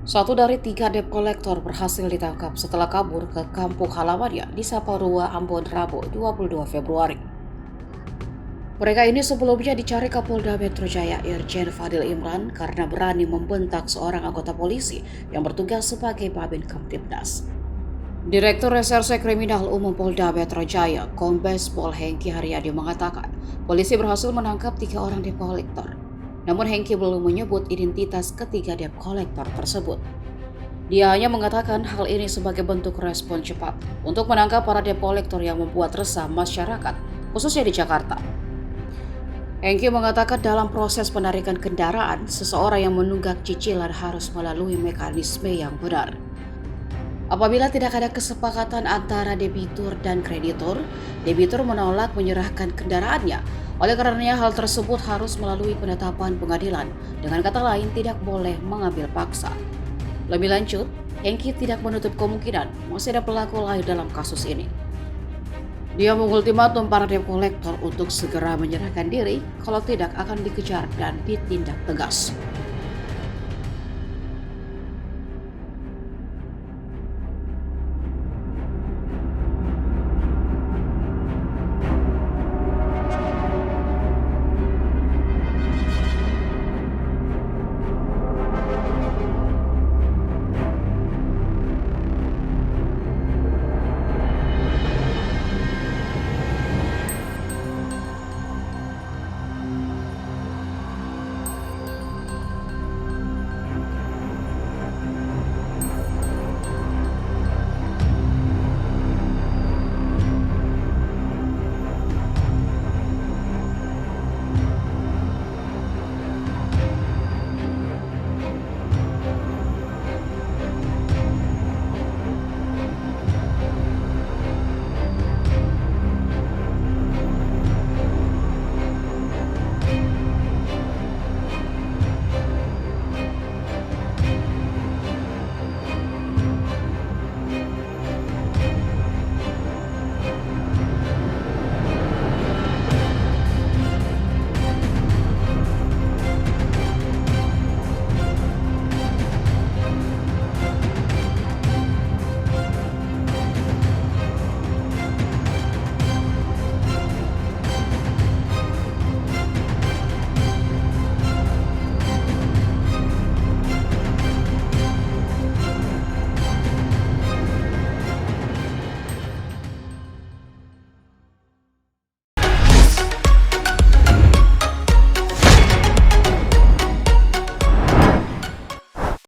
Satu dari tiga debt kolektor berhasil ditangkap setelah kabur ke kampung halamannya di Saparua, Ambon, Rabu 22 Februari. Mereka ini sebelumnya dicari Kapolda Metro Jaya Irjen Fadil Imran karena berani membentak seorang anggota polisi yang bertugas sebagai Babin Kamtibnas. Direktur Reserse Kriminal Umum Polda Metro Jaya, Kombes Pol Hengki Haryadi mengatakan, polisi berhasil menangkap tiga orang debt kolektor. Namun Hengki belum menyebut identitas ketiga debt kolektor tersebut. Dia hanya mengatakan hal ini sebagai bentuk respon cepat untuk menangkap para debt kolektor yang membuat resah masyarakat, khususnya di Jakarta. Hengki mengatakan dalam proses penarikan kendaraan, seseorang yang menunggak cicilan harus melalui mekanisme yang benar. Apabila tidak ada kesepakatan antara debitur dan kreditur, debitur menolak menyerahkan kendaraannya. Oleh karenanya hal tersebut harus melalui penetapan pengadilan. Dengan kata lain, tidak boleh mengambil paksa. Lebih lanjut, Hengki tidak menutup kemungkinan masih ada pelaku lain dalam kasus ini. Dia mengultimatum para debt kolektor untuk segera menyerahkan diri, kalau tidak akan dikejar dan ditindak tegas.